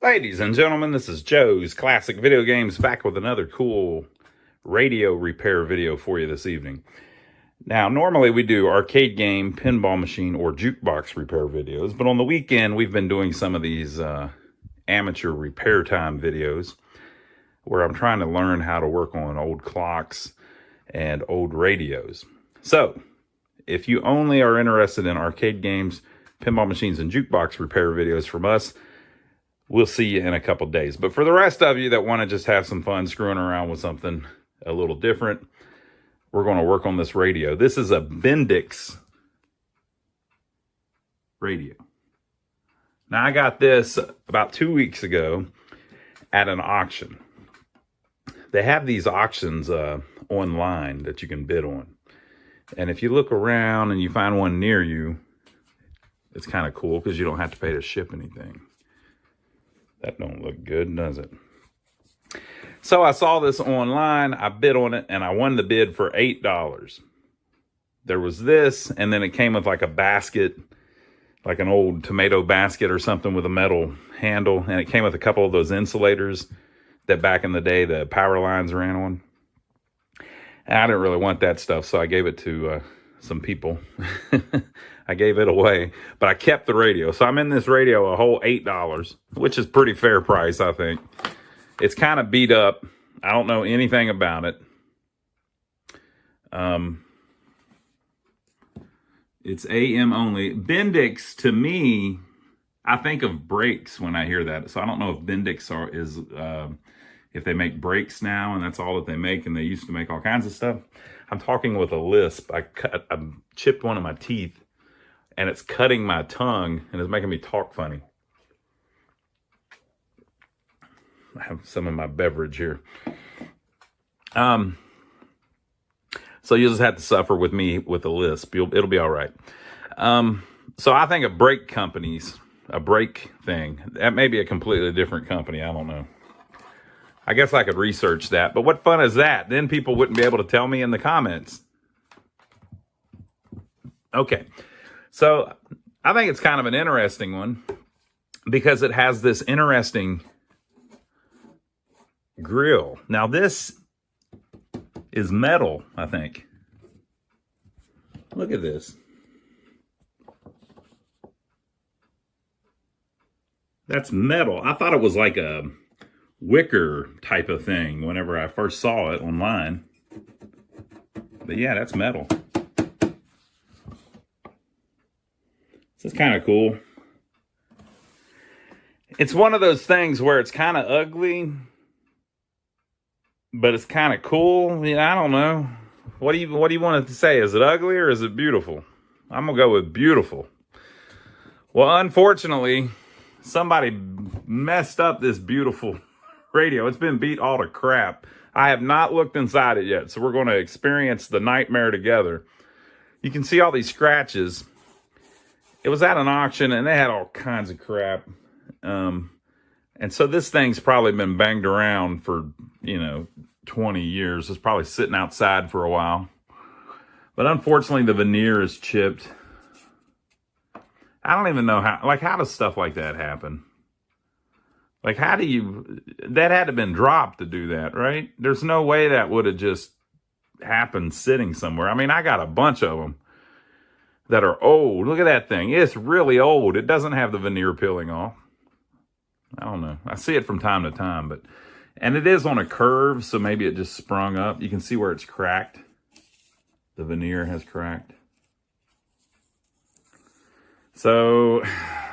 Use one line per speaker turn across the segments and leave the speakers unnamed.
Ladies and gentlemen, this is Joe's Classic Video Games back with another cool radio repair video for you this evening. Now, normally we do arcade game, pinball machine, or jukebox repair videos, but on the weekend we've been doing some of these amateur repair time videos where I'm trying to learn how to work on old clocks and old radios. So, if you only are interested in arcade games, pinball machines, and jukebox repair videos from us, we'll see you in a couple days. But for the rest of you that want to just have some fun screwing around with something a little different, we're going to work on this radio. This is a Bendix radio. Now, I got this about 2 weeks ago at an auction. They have these auctions online that you can bid on. And if you look around and you find one near you, it's kind of cool because you don't have to pay to ship anything. That don't look good, does it? So I saw this online, I bid on it, and I won the bid for $8. There was this, and then it came with like a basket, like an old tomato basket or something with a metal handle, and it came with a couple of those insulators that back in the day the power lines ran on. And I didn't really want that stuff, so I gave it to some people. I gave it away, but I kept the radio. So I'm in this radio a whole $8, which is pretty fair price, I think. It's kind of beat up. I don't know anything about it. It's AM only. Bendix, to me, I think of brakes when I hear that. So I don't know if Bendix if they make brakes now and that's all that they make, and they used to make all kinds of stuff. I'm talking with a lisp. I chipped one of my teeth, and it's cutting my tongue, and it's making me talk funny. I have some of my beverage here. So you'll just have to suffer with me with a lisp. It'll be all right. So I think of brake companies, a brake thing. That may be a completely different company. I don't know. I guess I could research that. But what fun is that? Then people wouldn't be able to tell me in the comments. Okay. So I think it's kind of an interesting one because it has this interesting grill. Now this is metal, I think. Look at this. That's metal. I thought it was like a wicker type of thing whenever I first saw it online. But yeah, that's metal. This is kind of cool. It's one of those things where it's kind of ugly, but it's kind of cool. Yeah, I don't know. What do you want it to say? Is it ugly or is it beautiful? I'm gonna go with beautiful. Well, unfortunately, somebody messed up this beautiful radio. It's been beat all to crap. I have not looked inside it yet, so we're going to experience the nightmare together. You can see all these scratches. It was at an auction, and they had all kinds of crap. And so this thing's probably been banged around for, 20 years. It's probably sitting outside for a while. But unfortunately, the veneer is chipped. I don't even know how does stuff like that happen? Like, that had to have been dropped to do that, right? There's no way that would have just happened sitting somewhere. I mean, I got a bunch of them that are old. Look at that thing. It's really old. It doesn't have the veneer peeling off. I don't know. I see it from time to time, and it is on a curve, so maybe it just sprung up. You can see where it's cracked. The veneer has cracked. So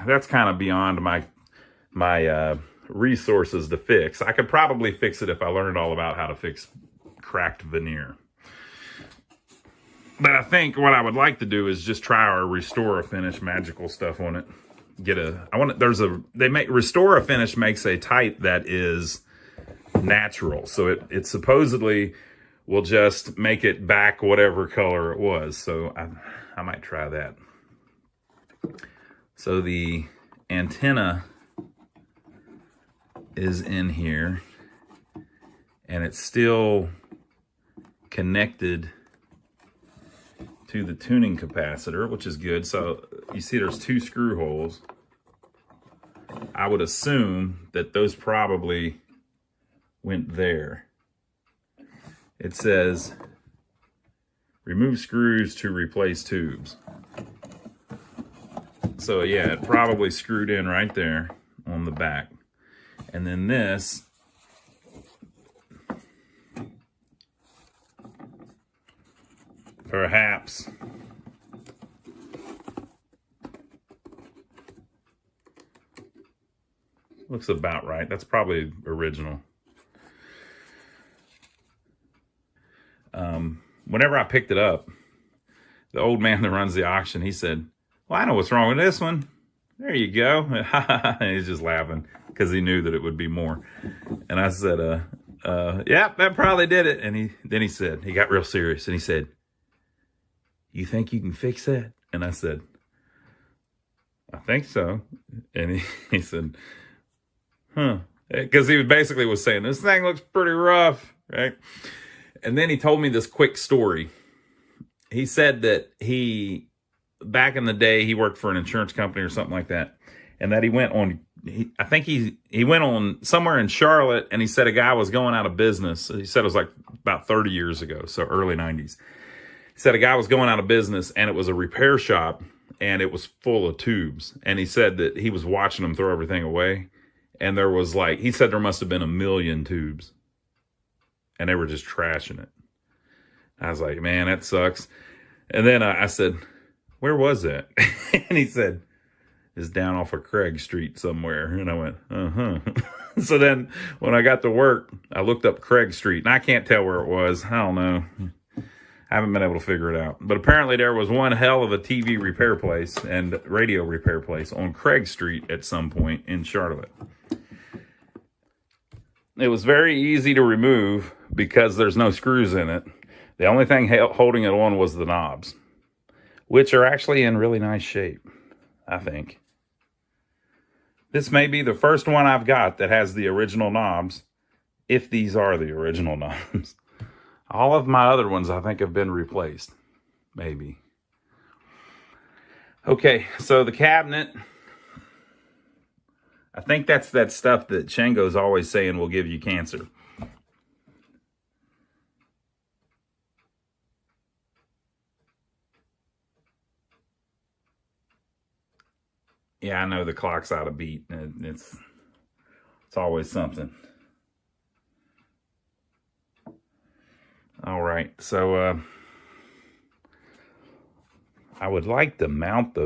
that's kind of beyond my resources to fix. I could probably fix it if I learned all about how to fix cracked veneer. But I think what I would like to do is just try our Restore a Finish magical stuff on it. Restore a Finish makes a type that is natural. So it supposedly will just make it back whatever color it was. So I might try that. So the antenna is in here, and it's still connected to the tuning capacitor, which is good. So you see there's two screw holes. I would assume that those probably went there. It says, remove screws to replace tubes. So yeah, it probably screwed in right there on the back. And then this, perhaps, looks about right. That's probably original. Whenever I picked it up, the old man that runs the auction, he said, well, I know what's wrong with this one. There you go. And he's just laughing because he knew that it would be more. And I said, yeah, that probably did it. And then he said, he got real serious and he said, you think you can fix that? And I said, I think so. And he said, huh. Because he basically was saying, this thing looks pretty rough, right? And then he told me this quick story. He said that back in the day, he worked for an insurance company or something like that. And that he went on, I think he went on somewhere in Charlotte, and he said a guy was going out of business. He said it was like about 30 years ago, so early 90s. He said a guy was going out of business, and it was a repair shop, and it was full of tubes. And he said that he was watching them throw everything away. And there was like, he said there must have been 1 million tubes. And they were just trashing it. I was like, man, that sucks. And then I said, where was that? And he said, it's down off of Craig Street somewhere. And I went, uh-huh. So then when I got to work, I looked up Craig Street. And I can't tell where it was. I don't know. I haven't been able to figure it out. But apparently there was one hell of a TV repair place and radio repair place on Craig Street at some point in Charlotte. It was very easy to remove because there's no screws in it. The only thing holding it on was the knobs, which are actually in really nice shape, I think. This may be the first one I've got that has the original knobs, if these are the original knobs. All of my other ones, I think, have been replaced. Maybe. Okay, so the cabinet. I think that's that stuff that Shango's always saying will give you cancer. Yeah, I know the clock's out of beat. It's always something. All right, so I would like to mount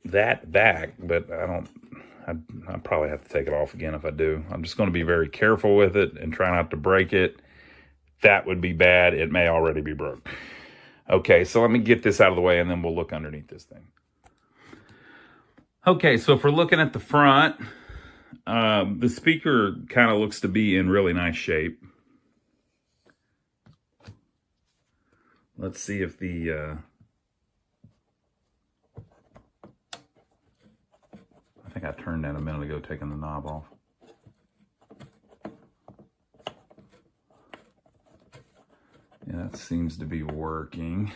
that back, but I probably have to take it off again if I do. I'm just going to be very careful with it and try not to break it. That would be bad. It may already be broke. Okay, so let me get this out of the way and then we'll look underneath this thing. Okay, so if we're looking at the front, the speaker kind of looks to be in really nice shape. Let's see if the... I think I turned that a minute ago, taking the knob off. Yeah, that seems to be working.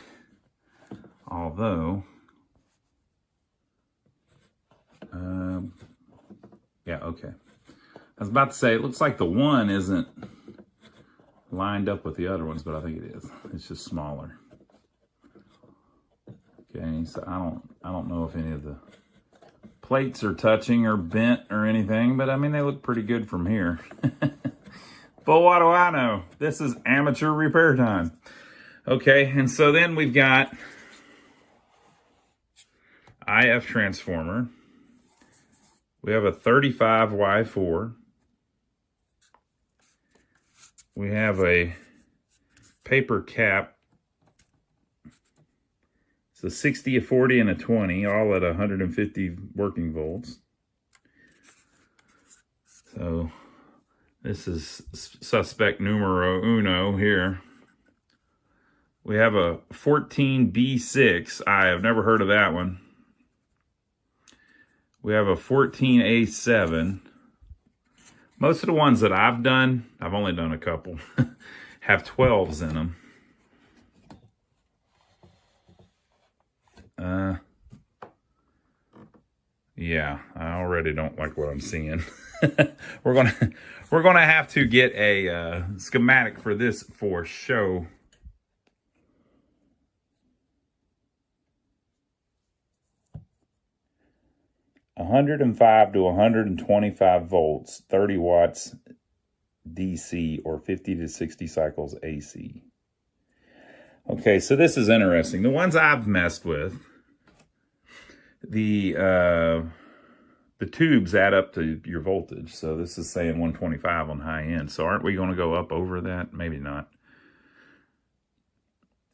Although, yeah, okay. I was about to say, it looks like the one isn't lined up with the other ones, but I think it is. It's just smaller. Okay, so I don't know if any of the plates are touching or bent or anything, but I mean, they look pretty good from here. But what do I know? This is amateur repair time. Okay, and so then we've got IF transformer. We have a 35Y4. We have a paper cap. It's a 60, a 40, and a 20, all at 150 working volts. So this is suspect numero uno here. We have a 14B6. I have never heard of that one. We have a 14A7. Most of the ones that I've done, I've only done a couple, have 12s in them. Yeah, I already don't like what I'm seeing. We're gonna have to get a schematic for this for show. $105 to 125 volts, 30 watts DC, or 50 to 60 cycles AC. Okay, so this is interesting. The ones I've messed with, the tubes add up to your voltage. So this is saying 125 on high end. So aren't we going to go up over that? Maybe not.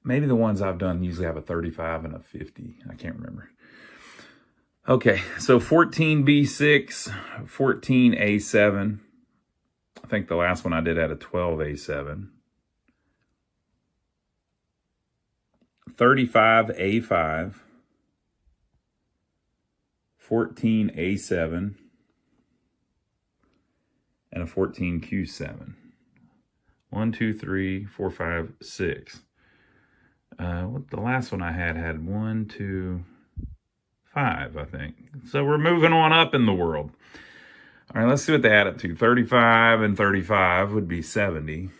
Maybe the ones I've done usually have a 35 and a 50. I can't remember. Okay, so 14B6, 14A7. I think the last one I did had a 12A7. 35A5. 14A7. And a 14Q7. 1, 2, 3, 4, 5, 6. What the last one I had 1, 2, 5, I think. So we're moving on up in the world. All right, let's see what they add up to. 35 and 35 would be 70,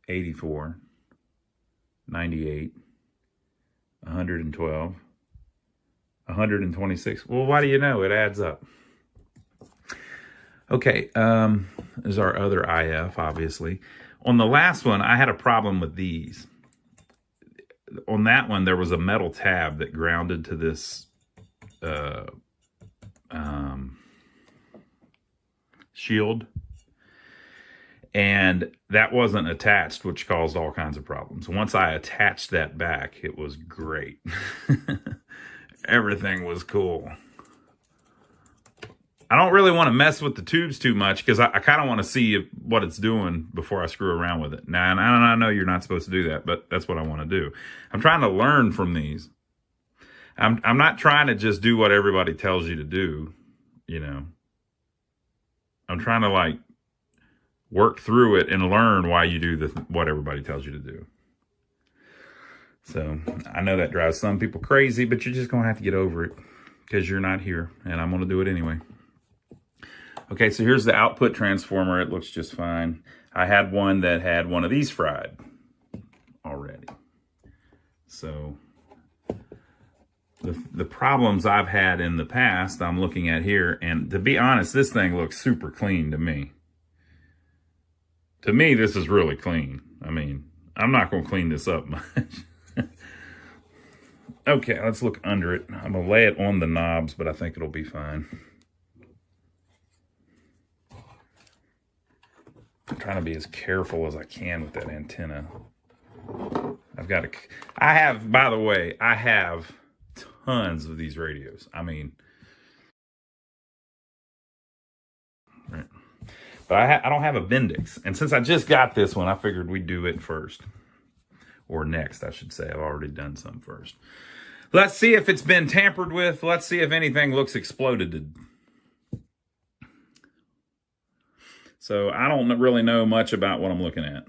84, 98, 112, 126. Well, why do you know? It adds up. Okay, there's our other IF, obviously. On the last one, I had a problem with these. On that one, there was a metal tab that grounded to this shield, and that wasn't attached, which caused all kinds of problems. Once I attached that back, it was great. Everything was cool. I don't really want to mess with the tubes too much because I kind of want to see what it's doing before I screw around with it. Now, and I know you're not supposed to do that, but that's what I want to do. I'm trying to learn from these. I'm not trying to just do what everybody tells you to do, you know. I'm trying to like work through it and learn why you do what everybody tells you to do. So I know that drives some people crazy, but you're just going to have to get over it because you're not here, and I'm going to do it anyway. Okay, so here's the output transformer. It looks just fine. I had one that had one of these fried already. So the problems I've had in the past, I'm looking at here, and to be honest, this thing looks super clean to me. To me, this is really clean. I mean, I'm not going to clean this up much. Okay, let's look under it. I'm going to lay it on the knobs, but I think it'll be fine. I'm trying to be as careful as I can with that antenna. By the way, I have tons of these radios. I mean, right. But I don't have a Bendix. And since I just got this one, I figured we'd do it first. Or next, I should say. I've already done some first. Let's see if it's been tampered with. Let's see if anything looks exploded. So I don't really know much about what I'm looking at.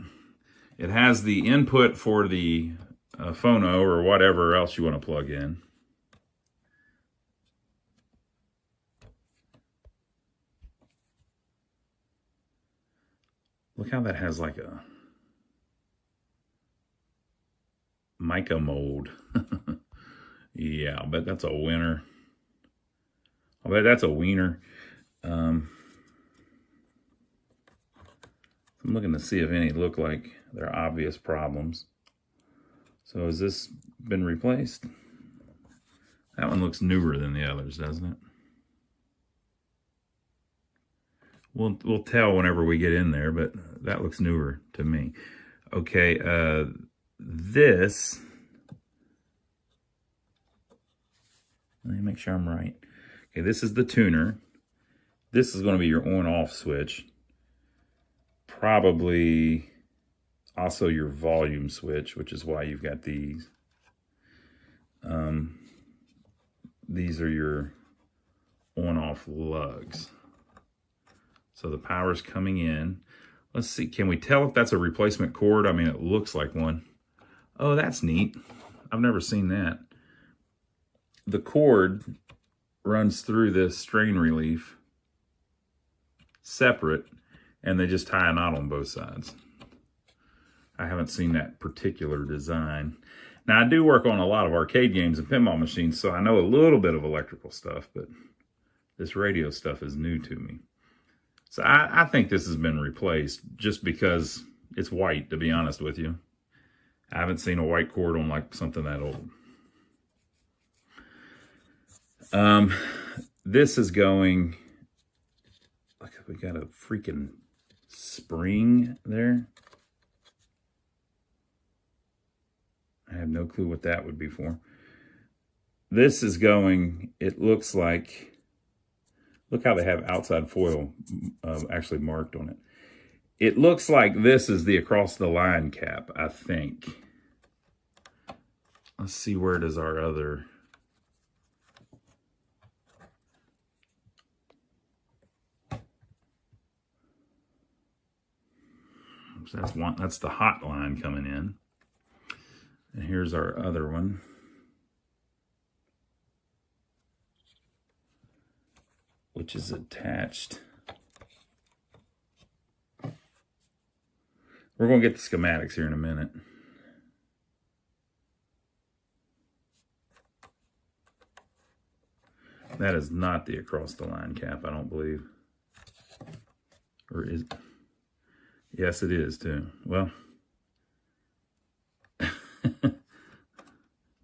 It has the input for the phono or whatever else you want to plug in. Look how that has like a mica mold. Yeah, I bet that's a winner. I bet that's a wiener. I'm looking to see if any look like they're obvious problems. So has this been replaced? That one looks newer than the others, doesn't it? We'll tell whenever we get in there, but that looks newer to me. Okay, this, let me make sure I'm right. Okay, this is the tuner. This is going to be your on-off switch. Probably also your volume switch, which is why you've got these. These are your on-off lugs. So the power's coming in. Let's see, can we tell if that's a replacement cord? I mean, it looks like one. Oh, that's neat. I've never seen that. The cord runs through this strain relief separate, and they just tie a knot on both sides. I haven't seen that particular design. Now, I do work on a lot of arcade games and pinball machines, so I know a little bit of electrical stuff, but this radio stuff is new to me. So I think this has been replaced just because it's white, to be honest with you. I haven't seen a white cord on like something that old. This is going, look, we got a freaking spring there. I have no clue what that would be for. This is going, it looks like, look how they have outside foil actually marked on it. It looks like this is the across the line cap, I think. Let's see, where does our other... So that's one, that's the hot line coming in. And here's our other one. Which is attached. We're going to get the schematics here in a minute. That is not the across the line cap, I don't believe. Or is it? Yes, it is too. Well,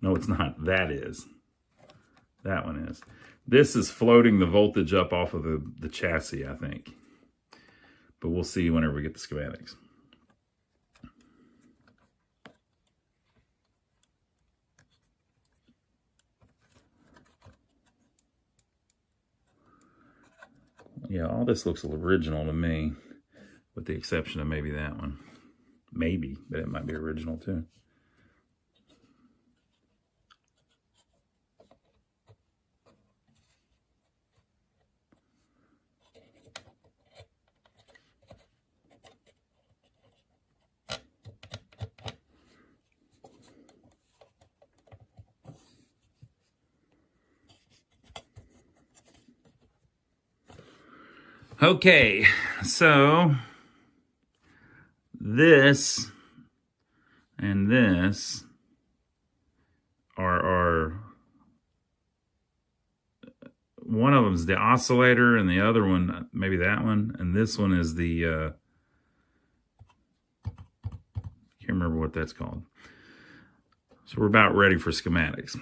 no, it's not. That is. That one is. This is floating the voltage up off of the chassis, I think. But we'll see whenever we get the schematics. Yeah, all this looks original to me, with the exception of maybe that one. Maybe, but it might be original too. Okay, so this and this are one of them is the oscillator, and the other one, maybe that one, and this one is the can't remember what that's called. So we're about ready for schematics.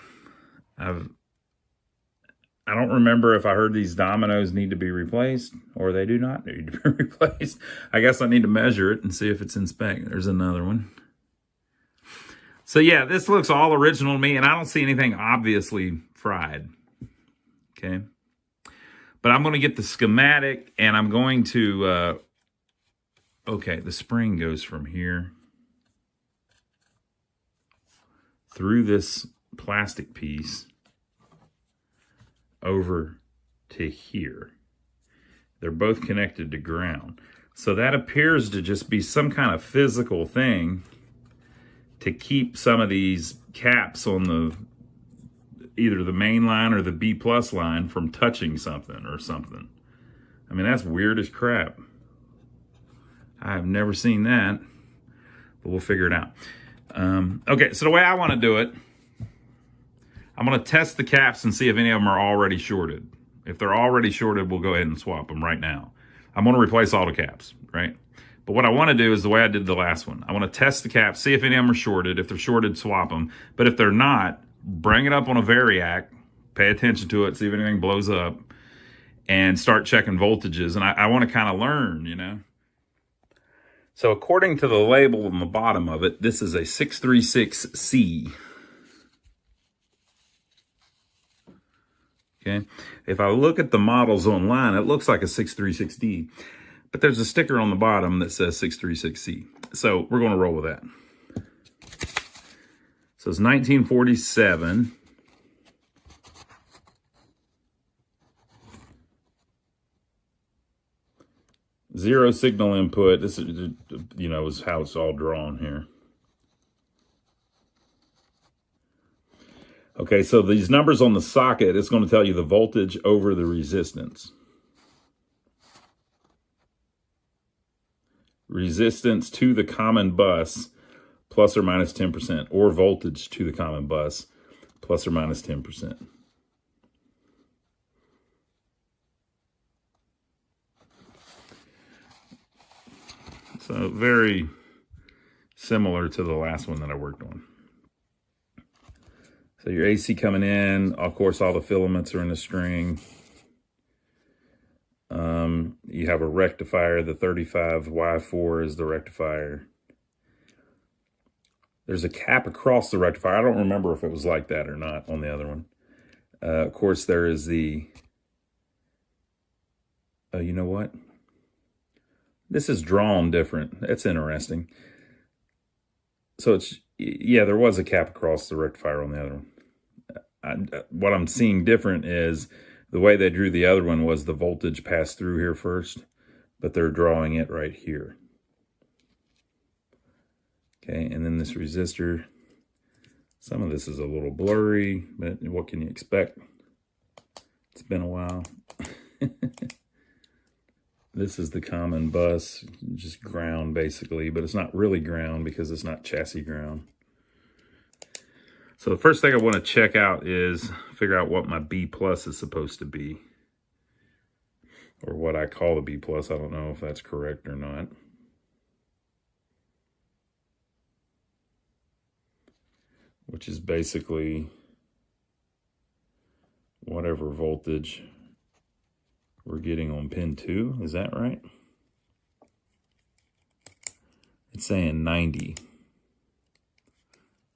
I don't remember if I heard these dominoes need to be replaced or they do not need to be replaced. I guess I need to measure it and see if it's in spec. There's another one. So yeah, this looks all original to me, and I don't see anything obviously fried. Okay. But I'm going to get the schematic, and I'm going to, okay, the spring goes from here through this plastic piece over to here. They're both connected to ground. So that appears to just be some kind of physical thing to keep some of these caps on the either the main line or the B plus line from touching something or something. I mean, that's weird as crap. I have never seen that, but we'll figure it out. Okay, so the way I want to do it, I'm going to test the caps and see if any of them are already shorted. If they're already shorted, we'll go ahead and swap them right now. I'm going to replace all the caps, right? But what I want to do is the way I did the last one. I want to test the caps, see if any of them are shorted. If they're shorted, swap them. But if they're not, bring it up on a variac, pay attention to it, see if anything blows up, and start checking voltages. And I want to kind of learn, you know. So according to the label on the bottom of it, this is a 636C. Okay, if I look at the models online, it looks like a 636D, but there's a sticker on the bottom that says 636C. So we're going to roll with that. So it's 1947. Zero signal input. This is, you know, is how it's all drawn here. Okay, so these numbers on the socket, it's going to tell you the voltage over the resistance. Resistance to the common bus, plus or minus 10%, or voltage to the common bus, plus or minus 10%. So very similar to the last one that I worked on. So your AC coming in, of course, all the filaments are in the string. You have a rectifier, the 35Y4 is the rectifier. There's a cap across the rectifier. I don't remember if it was like that or not on the other one. Of course, there is the, you know what? This is drawn different. That's interesting. So it's, yeah, there was a cap across the rectifier on the other one. What I'm seeing different is the way they drew the other one was the voltage passed through here first, but they're drawing it right here. Okay, and then this resistor, some of this is a little blurry, but what can you expect? It's been a while. This is the common bus, just ground basically, but it's not really ground because it's not chassis ground. So the first thing I want to check out is figure out what my B plus is supposed to be, or what I call the B plus. I don't know if that's correct or not. Which is basically whatever voltage we're getting on pin 2. Is that right? It's saying 90.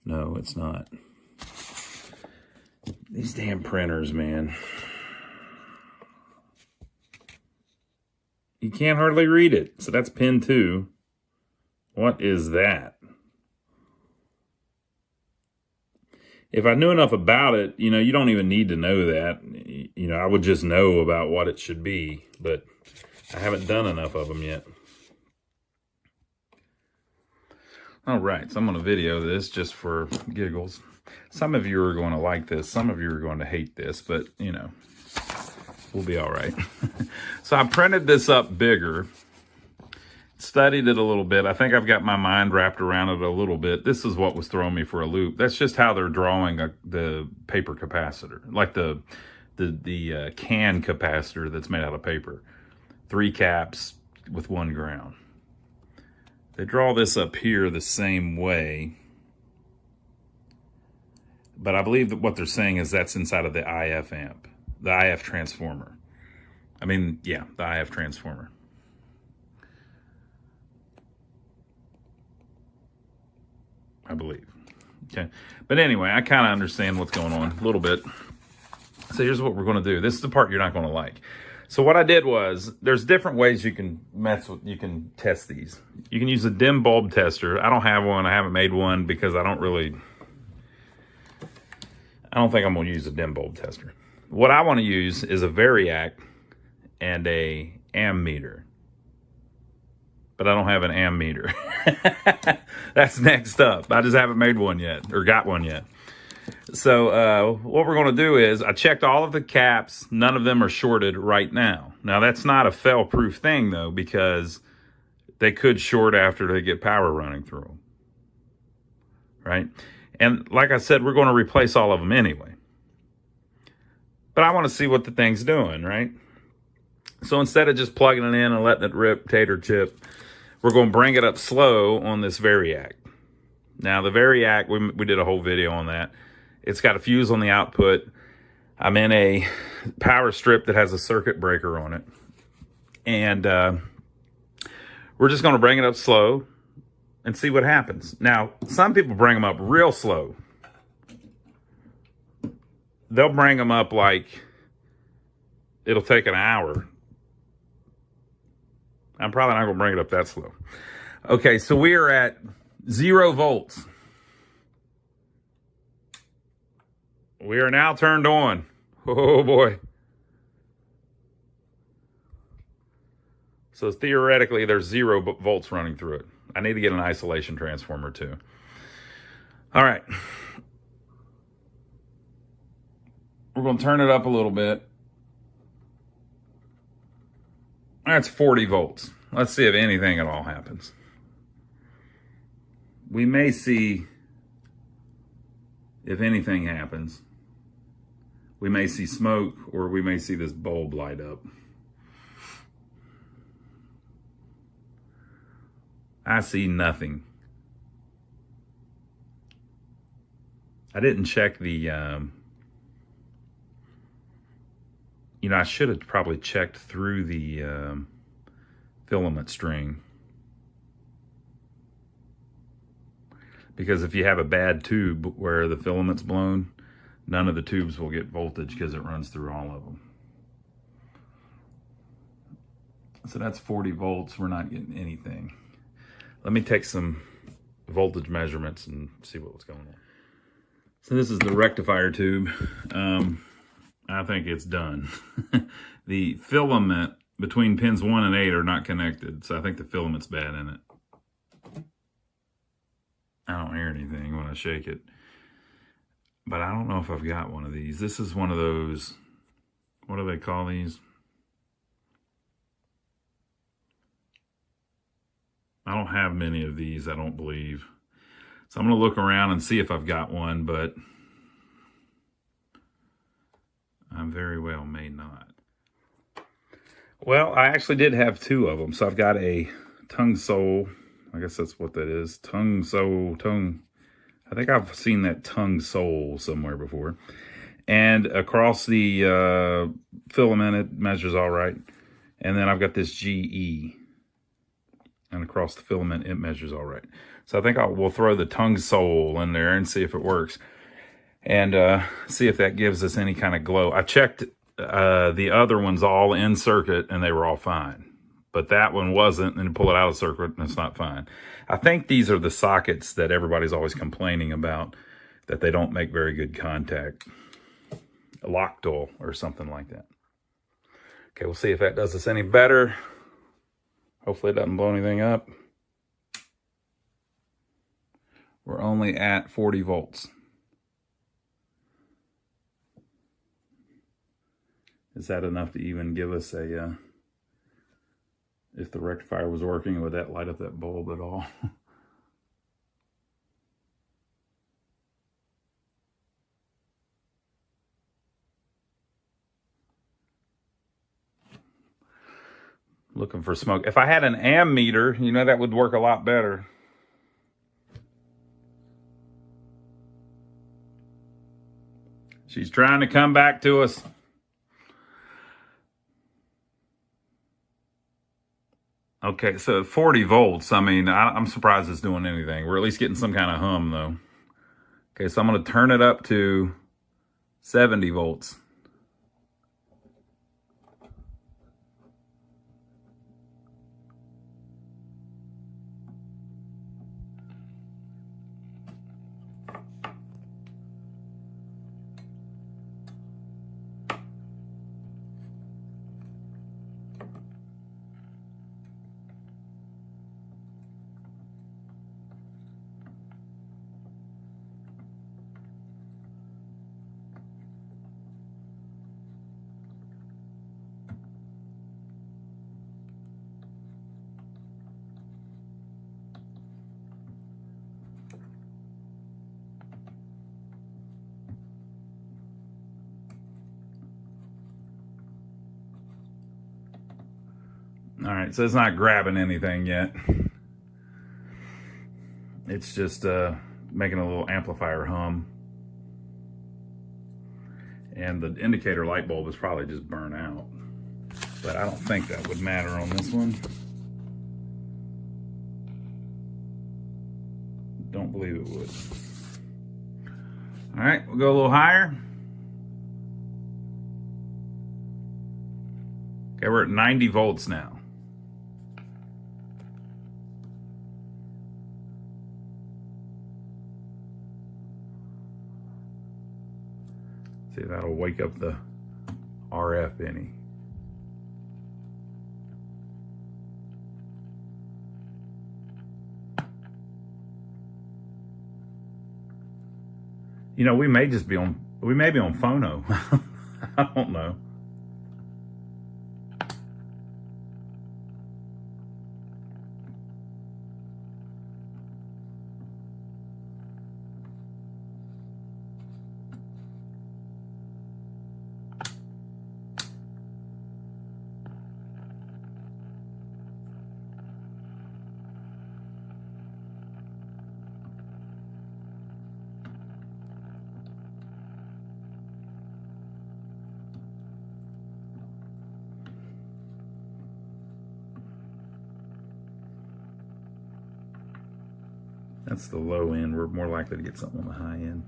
No, it's not. These damn printers, man. You can't hardly read it. So that's pin 2. What is that? If I knew enough about it, you know, you don't even need to know that. You know, I would just know about what it should be, but I haven't done enough of them yet. All right, so I'm going to video this just for giggles. Some of you are going to like this. Some of you are going to hate this, but, you know, we'll be all right. So I printed this up bigger, studied it a little bit. I think I've got my mind wrapped around it a little bit. This is what was throwing me for a loop. That's just how they're drawing the paper capacitor, like the can capacitor that's made out of paper. 3 caps with 1 ground. They draw this up here the same way, but I believe that what they're saying is that's inside of the IF amp, the IF transformer. I mean, yeah, the IF transformer. I believe. Okay. But anyway, I kind of understand what's going on a little bit. So here's what we're going to do. This is the part you're not going to like. So what I did was, there's different ways you can you can test these. You can use a dim bulb tester. I don't have one. I haven't made one because I don't think I'm going to use a dim bulb tester. What I want to use is a variac and a ammeter. But I don't have an ammeter. That's next up. I just haven't made one yet, or got one yet. So what we're going to do is, I checked all of the caps. None of them are shorted right now. Now, that's not a fail-proof thing, though, because they could short after they get power running through them. Right? And like I said, we're going to replace all of them anyway. But I want to see what the thing's doing, right? So instead of just plugging it in and letting it rip tater chip, we're going to bring it up slow on this variac. Now, the variac, we did a whole video on that. It's got a fuse on the output. I'm in a power strip that has a circuit breaker on it. And we're just going to bring it up slow and see what happens. Now, some people bring them up real slow. They'll bring them up like it'll take an hour. I'm probably not going to bring it up that slow. Okay, so we are at 0 volts. We are now turned on. Oh, boy. So theoretically, there's 0 volts running through it. I need to get an isolation transformer, too. All right. We're going to turn it up a little bit. That's 40 volts. Let's see if anything at all happens. We may see if anything happens. We may see smoke, or we may see this bulb light up. I see nothing. I didn't check the, I should have probably checked through the filament string. Because if you have a bad tube where the filament's blown, none of the tubes will get voltage because it runs through all of them. So that's 40 volts. We're not getting anything. Let me take some voltage measurements and see what's going on. So this is the rectifier tube. I think it's done. The filament between pins 1 and 8 are not connected, so I think the filament's bad in it. I don't hear anything when I shake it. But I don't know if I've got one of these. This is one of those, what do they call these? I don't have many of these, I don't believe. So I'm going to look around and see if I've got one, but I very well may not. Well, I actually did have 2 of them. So I've got a tongue sole. I guess that's what that is. Tongue sole, tongue. I think I've seen that tongue sole somewhere before. And across the filament, it measures all right. And then I've got this GE. And across the filament, it measures all right. So I think we'll throw the tongue sole in there and see if it works. And see if that gives us any kind of glow. I checked the other ones all in circuit and they were all fine. But that one wasn't, and pull it out of circuit and it's not fine. I think these are the sockets that everybody's always complaining about, that they don't make very good contact. A lock tool or something like that. Okay, we'll see if that does us any better. Hopefully it doesn't blow anything up. We're only at 40 volts. Is that enough to even give us a, if the rectifier was working, would that light up that bulb at all? Looking for smoke. If I had an ammeter, that would work a lot better. She's trying to come back to us. Okay, so 40 volts. I mean, I'm surprised it's doing anything. We're at least getting some kind of hum, though. Okay, so I'm going to turn it up to 70 volts. All right, so it's not grabbing anything yet. It's just making a little amplifier hum. And the indicator light bulb is probably just burnt out. But I don't think that would matter on this one. Don't believe it would. All right, we'll go a little higher. Okay, we're at 90 volts now. See if that'll wake up the RF any. We may just be on, We may be on phono. I don't know. That's the low end. We're more likely to get something on the high end.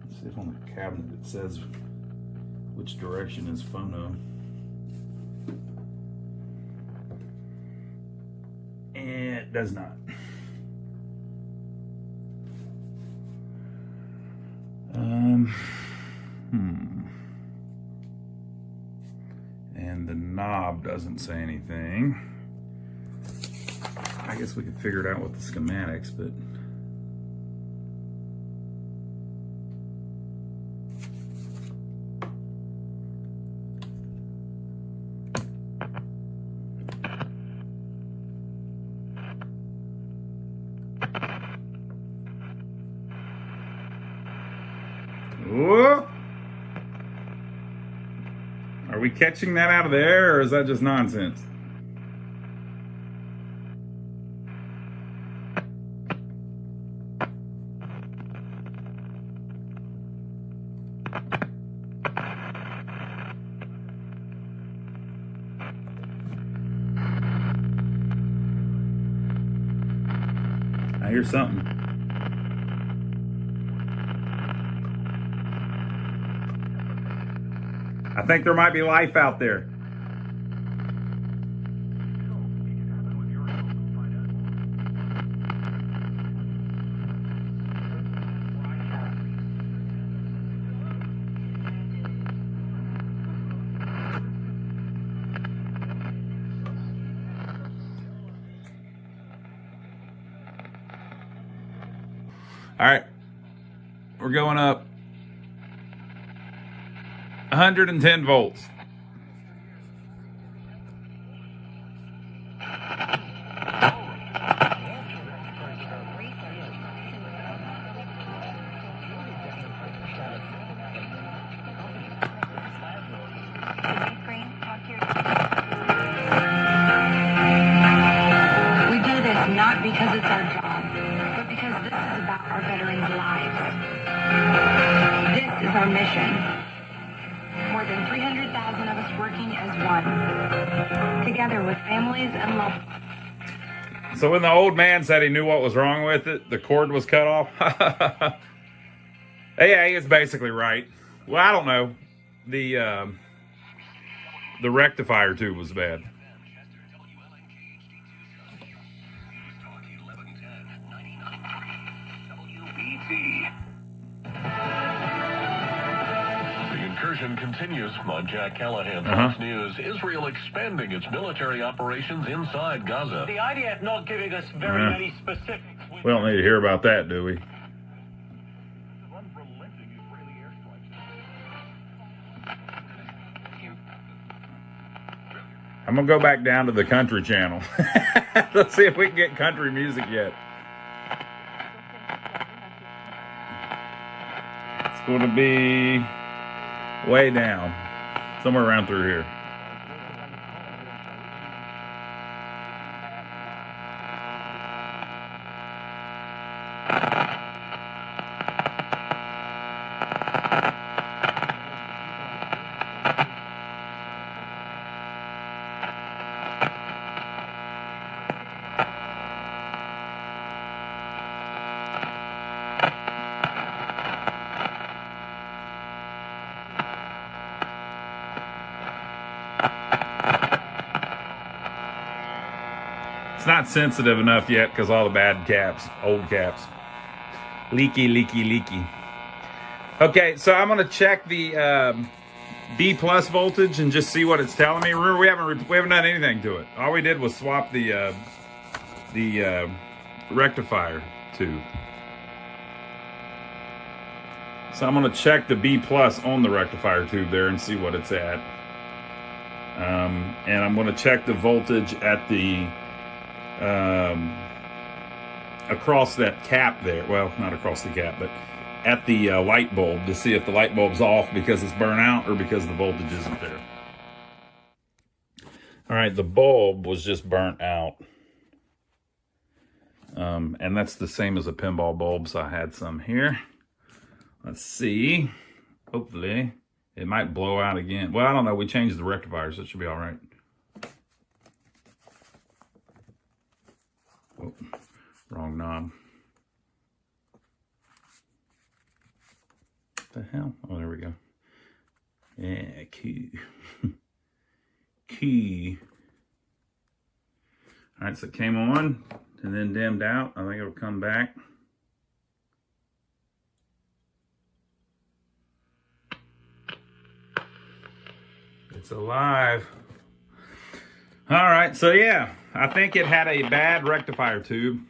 Let's see if on the cabinet it says which direction is phono. And it does not. And the knob doesn't say anything. I guess we could figure it out with the schematics, but whoa! Are we catching that out of the air, or is that just nonsense? I hear something. I think there might be life out there. All right, we're going up 110 volts.
We do this not because it's our job, but because this is about our veterans' lives. This is our mission. More than 300,000 of us working as one, together with families and loved ones.
So when the old man said he knew what was wrong with it, the cord was cut off. Yeah, he is basically right. Well, I don't know. The rectifier tube was bad.
Incursion continues on Jack Callahan, Fox News. Israel expanding its military operations inside Gaza.
The IDF not giving us very many specifics.
We don't need to hear about that, do we? I'm gonna go back down to the country channel. Let's see if we can get country music yet. It's going to be way down, somewhere around through here. It's not sensitive enough yet because all the bad caps, old caps. Leaky, leaky, leaky. Okay, so I'm going to check the B plus voltage and just see what it's telling me. Remember, we haven't done anything to it. All we did was swap the rectifier tube. So I'm going to check the B plus on the rectifier tube there and see what it's at. And I'm going to check the voltage at the across that cap there. Well, not across the cap, but at the light bulb to see if the light bulb's off because it's burnt out or because the voltage isn't there. All right, the bulb was just burnt out. And that's the same as a pinball bulb, so I had some here. Let's see. Hopefully, it might blow out again. Well, I don't know. We changed the rectifier, so it should be all right. Oh, wrong knob. What the hell? Oh, there we go. Yeah, key. Key. All right, so it came on and then dimmed out. I think it'll come back. It's alive. All right, so yeah, I think it had a bad rectifier tube.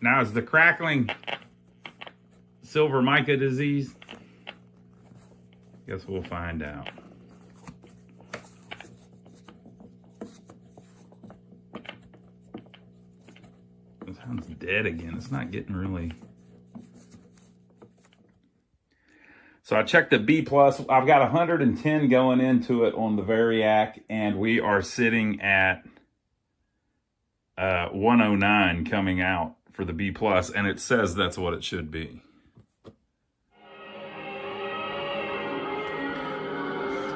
Now, is the crackling silver mica disease? Guess we'll find out. It sounds dead again. It's not getting really... So I checked the B plus. I've got 110 going into it on the Variac, and we are sitting at 109 coming out for the B plus, and it says that's what it should be.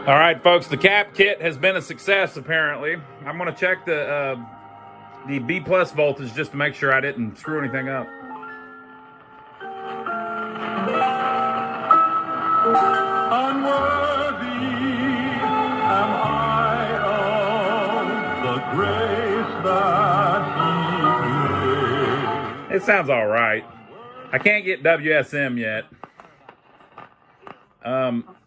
All right, folks, the cap kit has been a success, apparently. I'm going to check the B plus voltage just to make sure I didn't screw anything up.
Unworthy am I of the grace that He
It sounds all right. I can't get WSM yet.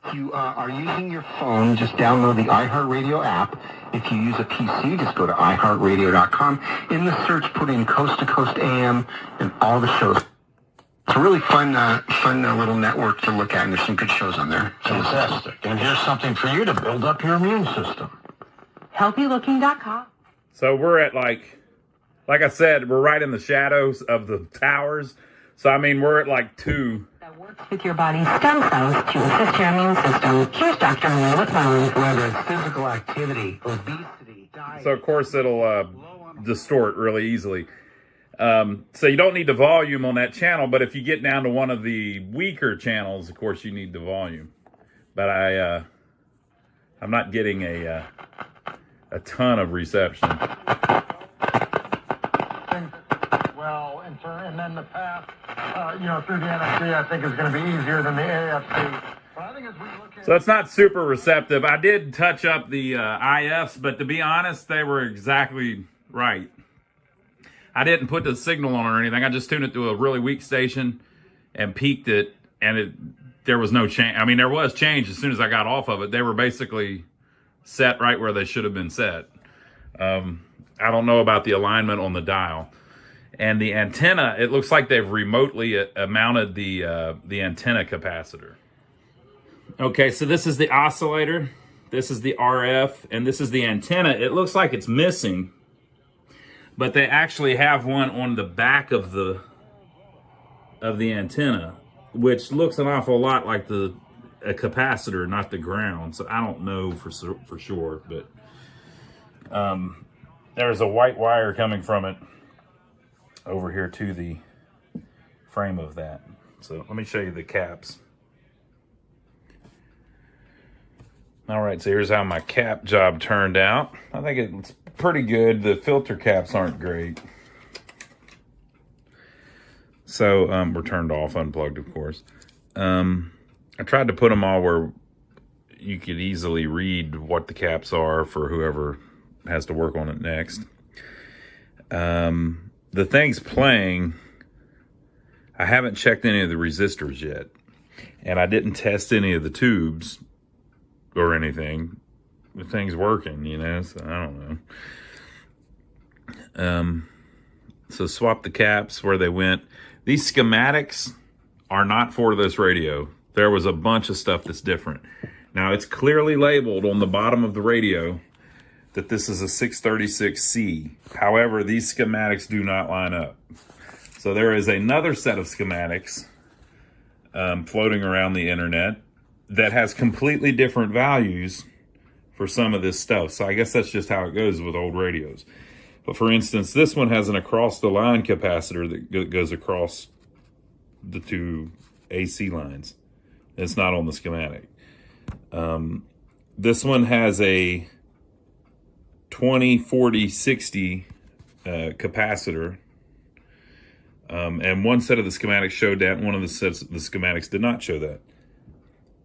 If you are using your phone, just download the iHeartRadio app. If you use a PC, just go to iHeartRadio.com. In the search, put in Coast to Coast AM and all the shows. It's a really fun little network to look at, and there's some good shows on there.
Fantastic. And here's something for you to build up your immune system.
HealthyLooking.com.
So we're at like I said, we're right in the shadows of the towers. So, I mean, we're at like 2.
That works with your body's stem cells to assist your immune system. Here's Dr. Neil with Bones.
Whether it's physical activity, obesity, diet.
So, of course, it'll distort really easily. So you don't need the volume on that channel, but if you get down to one of the weaker channels, of course, you need the volume. But I'm not getting a ton of reception.
Well, and then the path, through the NFC, I think is going to be easier than the AFC. But I think as we look at...
So it's not super receptive. I did touch up the IFs, but to be honest, they were exactly right. I didn't put the signal on or anything. I just tuned it to a really weak station and peaked it, and there was no change. I mean, there was change as soon as I got off of it. They were basically set right where they should have been set. I don't know about the alignment on the dial. And the antenna, it looks like they've remotely mounted the antenna capacitor. Okay, so this is the oscillator. This is the RF, and this is the antenna. It looks like it's missing, but they actually have one on the back of the antenna, which looks an awful lot like a capacitor, not the ground. So I don't know for sure, but there's a white wire coming from it over here to the frame of that. So let me show you the caps. All right, so here's how my cap job turned out. I think it's pretty good. The filter caps aren't great. So we're turned off, unplugged, of course. I tried to put them all where you could easily read what the caps are for whoever has to work on it next. The thing's playing. I haven't checked any of the resistors yet, and I didn't test any of the tubes or anything. The thing's working, you know, so I don't know. So swap the caps where they went. These schematics are not for this radio. There was a bunch of stuff that's different. Now, it's clearly labeled on the bottom of the radio that this is a 636C. However, these schematics do not line up. So there is another set of schematics floating around the internet that has completely different values for some of this stuff. So I guess that's just how it goes with old radios. But for instance, this one has an across-the-line capacitor that goes across the two AC lines. It's not on the schematic. This one has a 20, 40, 60 capacitor. And one set of the schematics showed that. One of the sets of the schematics did not show that.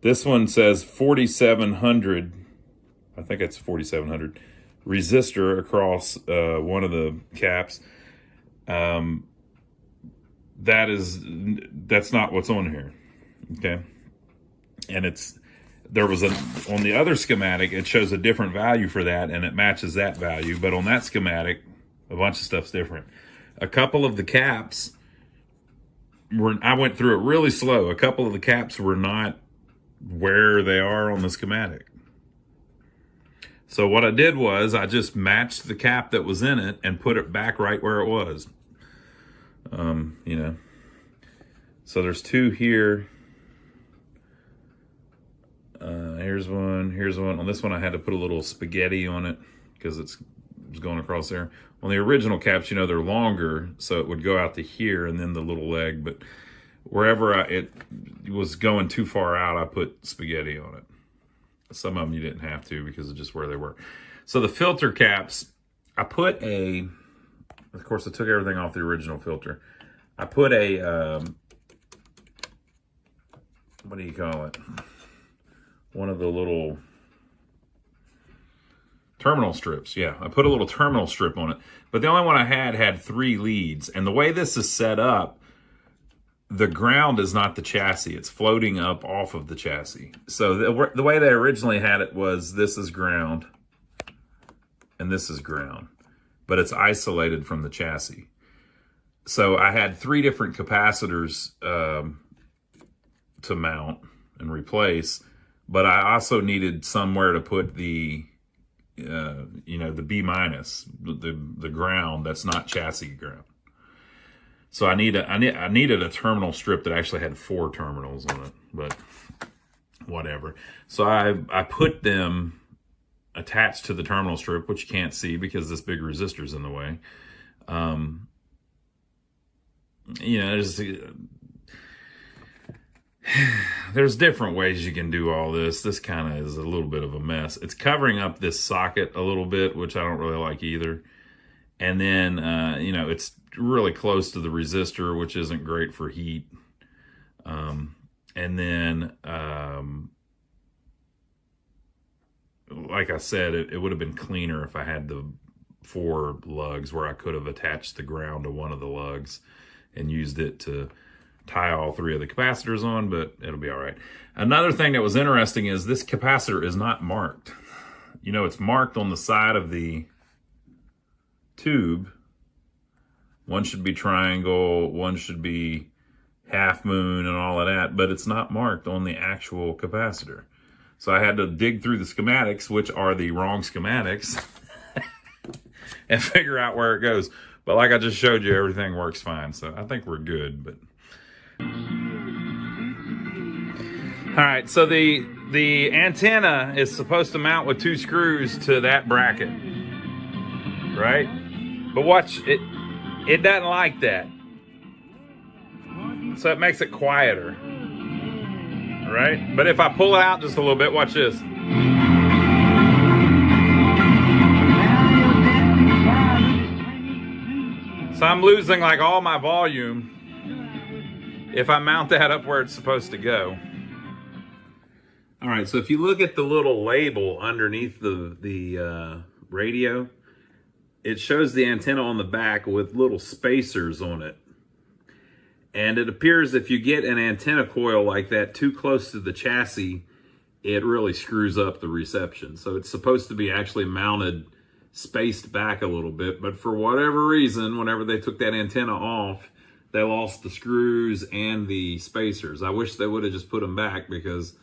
This one says 4700, I think it's 4700, resistor across one of the caps. That's not what's on here. Okay. And on the other schematic, it shows a different value for that, and it matches that value. But on that schematic, a bunch of stuff's different. A couple of the caps I went through it really slow. A couple of the caps were not where they are on the schematic. So what I did was I just matched the cap that was in it and put it back right where it was. You know. So there's two here. Here's one. On this one I had to put a little spaghetti on it because it was going across there. On the original caps, you know, they're longer, so it would go out to here and then the little leg. But wherever it was going too far out, I put spaghetti on it. Some of them you didn't have to because of just where they were. So the filter caps, of course I took everything off the original filter. I put a, what do you call it? One of the little terminal strips. Yeah, I put a little terminal strip on it. But the only one I had 3 leads. And the way this is set up, the ground is not the chassis. It's floating up off of the chassis. So the way they originally had it was this is ground and this is ground. But it's isolated from the chassis. So I had 3 different capacitors to mount and replace. But I also needed somewhere to put the, the B minus, the ground that's not chassis ground. So I needed a terminal strip that actually had 4 terminals on it, but whatever. So I put them attached to the terminal strip, which you can't see because this big resistor's in the way. There's different ways you can do all this. This kind of is a little bit of a mess. It's covering up this socket a little bit, which I don't really like either. And then, it's really close to the resistor, which isn't great for heat. And then, like I said, it would have been cleaner if I had the 4 lugs where I could have attached the ground to one of the lugs and used it to tie all 3 of the capacitors on, but it'll be all right. Another thing that was interesting is this capacitor is not marked. You know, it's marked on the side of the tube. One should be triangle, one should be half moon and all of that, but it's not marked on the actual capacitor. So I had to dig through the schematics, which are the wrong schematics, and figure out where it goes. But like I just showed you, everything works fine. So I think we're good, but all right, so the antenna is supposed to mount with 2 screws to that bracket, right? But watch, it doesn't like that. So it makes it quieter, right? But if I pull it out just a little bit, watch this. So I'm losing like all my volume if I mount that up where it's supposed to go. All right, so if you look at the little label underneath the radio, it shows the antenna on the back with little spacers on it. And it appears if you get an antenna coil like that too close to the chassis, it really screws up the reception. So it's supposed to be actually mounted, spaced back a little bit, but for whatever reason, whenever they took that antenna off, they lost the screws and the spacers. I wish they would have just put them back, because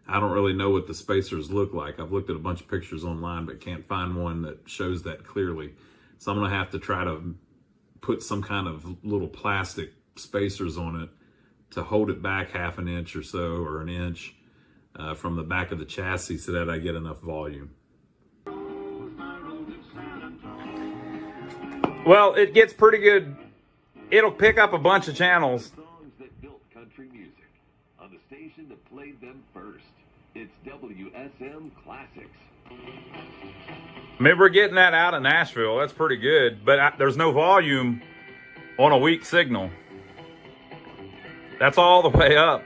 I don't really know what the spacers look like. I've looked at a bunch of pictures online, but can't find one that shows that clearly. So I'm gonna have to try to put some kind of little plastic spacers on it to hold it back half an inch or so, or an inch from the back of the chassis, so that I get enough volume. Well, it gets pretty good. It'll pick up a bunch of channels.
Songs that built country music on the station that played them first. It's WSM Classics.
Maybe we're getting that out of Nashville. That's pretty good, but there's no volume on a weak signal. That's all the way up.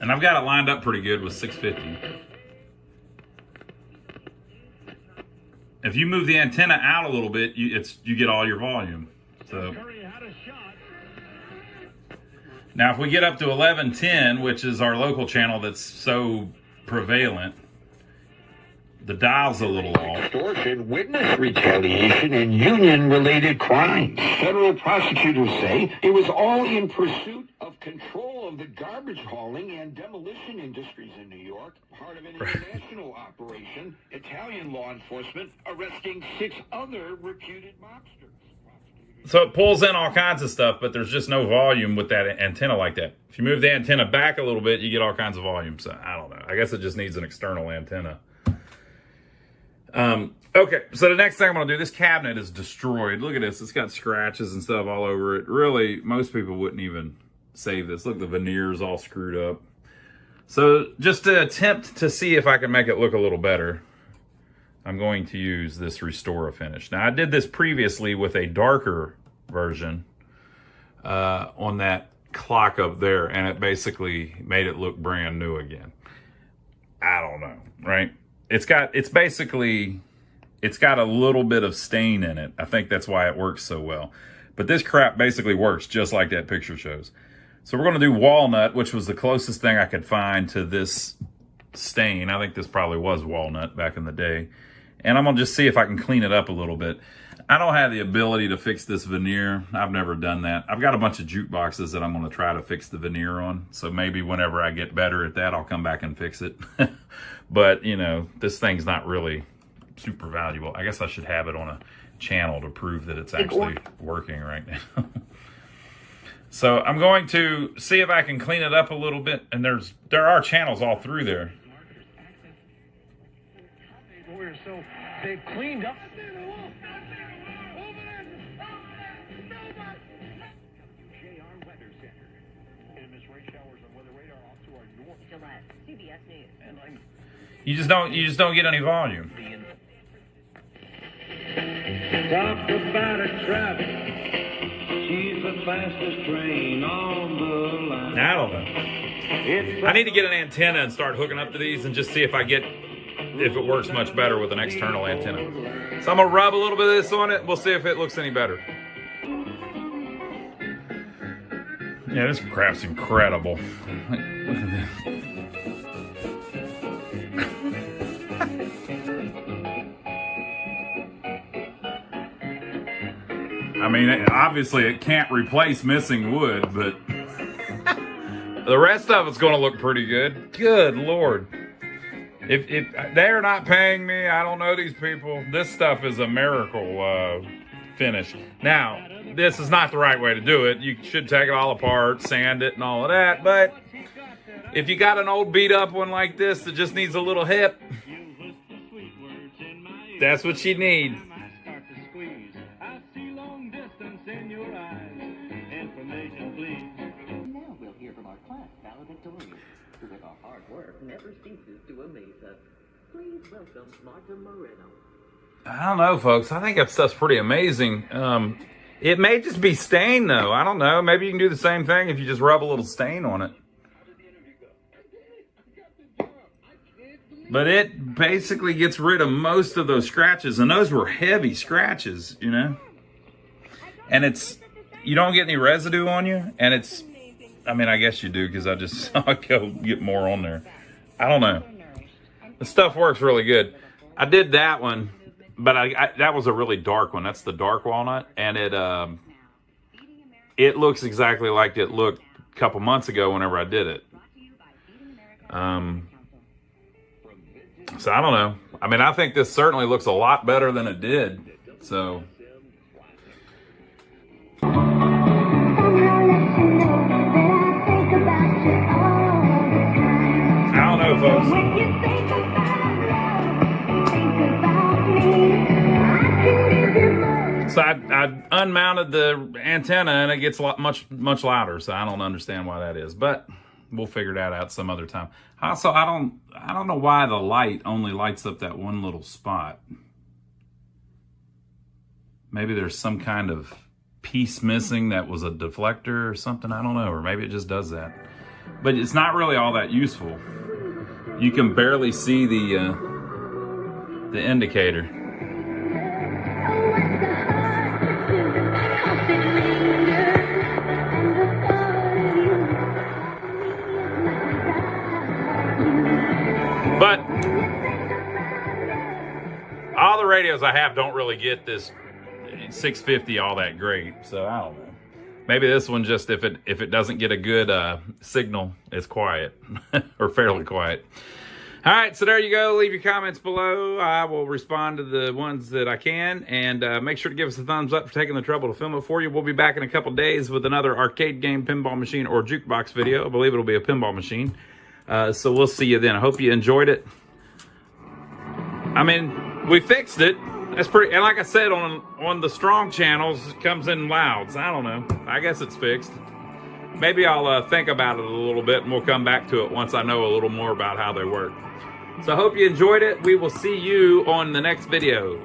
And I've got it lined up pretty good with 650. If you move the antenna out a little bit, you get all your volume. So now if we get up to 1110, which is our local channel that's so prevalent, the dial's a little off.
Extortion, witness retaliation, and union-related crimes. Federal prosecutors say it was all in pursuit of control of the garbage hauling and demolition industries in New York, part of an international operation. Italian law enforcement arresting 6 other reputed mobsters.
So it pulls in all kinds of stuff, but there's just no volume with that antenna like that. If you move the antenna back a little bit, you get all kinds of volume. So I don't know. I guess it just needs an external antenna. Okay, so the next thing I'm going to do, this cabinet is destroyed. Look at this. It's got scratches and stuff all over it. Really, most people wouldn't even save this. Look, the veneer's all screwed up. So just to attempt to see if I can make it look a little better, I'm going to use this Restore Finish. Now, I did this previously with a darker version on that clock up there, and it basically made it look brand new again. I don't know, right? It's got a little bit of stain in it. I think that's why it works so well. But this crap basically works just like that picture shows. So we're going to do walnut, which was the closest thing I could find to this stain. I think this probably was walnut back in the day. And I'm going to just see if I can clean it up a little bit. I don't have the ability to fix this veneer. I've never done that. I've got a bunch of jukeboxes that I'm going to try to fix the veneer on. So maybe whenever I get better at that, I'll come back and fix it. But, you know, this thing's not really super valuable. I guess I should have it on a channel to prove that it's actually working right now. So I'm going to see if I can clean it up a little bit. And there are channels all through there.
So they've cleaned up.
You just don't get any volume.
Talk about a traffic. She's the fastest train on the line.
I don't know. I need to get an antenna and start hooking up to these and just see if it works much better with an external antenna. So I'm gonna rub a little bit of this on it. We'll see if it looks any better. Yeah, this crap's incredible. Look at this. I mean, obviously it can't replace missing wood, but the rest of it's going to look pretty good. Good Lord. If they're not paying me, I don't know these people. This stuff is a miracle finish. Now, this is not the right way to do it. You should take it all apart, sand it and all of that. But if you got an old beat up one like this that just needs a little hip, that's what you need.
Now we'll hear from our class valedictorian, who with our hard work never ceases to amaze us. Please welcome Marta Moreno.
I don't know, folks. I think that stuff's pretty amazing. It may just be stain, though. I don't know. Maybe you can do the same thing if you just rub a little stain on it. But it basically gets rid of most of those scratches, and those were heavy scratches, you know. and you don't get any residue on you, and it's, I mean, I guess you do, because I just saw it go get more on there. I don't know. The stuff works really good. I did that one, but that was a really dark one. That's the dark walnut, and it looks exactly like it looked a couple months ago whenever I did it. So I don't know. I mean, I think this certainly looks a lot better than it did. So I don't know, folks. So I unmounted the antenna and it gets much louder. So I don't understand why that is, but we'll figure that out some other time. Also, I don't know why the light only lights up that one little spot. Maybe there's some kind of piece missing that was a deflector or something. I don't know, or maybe it just does that. But it's not really all that useful. You can barely see the indicator. But all the radios I have don't really get this 650 all that great, so I don't know. Maybe this one, just if it doesn't get a good signal, it's quiet or fairly quiet. All right, so there you go. Leave your comments below. I will respond to the ones that I can, and make sure to give us a thumbs up for taking the trouble to film it for you. We'll be back in a couple days with another arcade game, pinball machine, or jukebox video. I believe it'll be a pinball machine. So we'll see you then. I hope you enjoyed it. I mean, we fixed it. That's pretty, and like I said, on the strong channels, it comes in loud. So I don't know. I guess it's fixed. Maybe I'll think about it a little bit, and we'll come back to it once I know a little more about how they work. So I hope you enjoyed it. We will see you on the next video.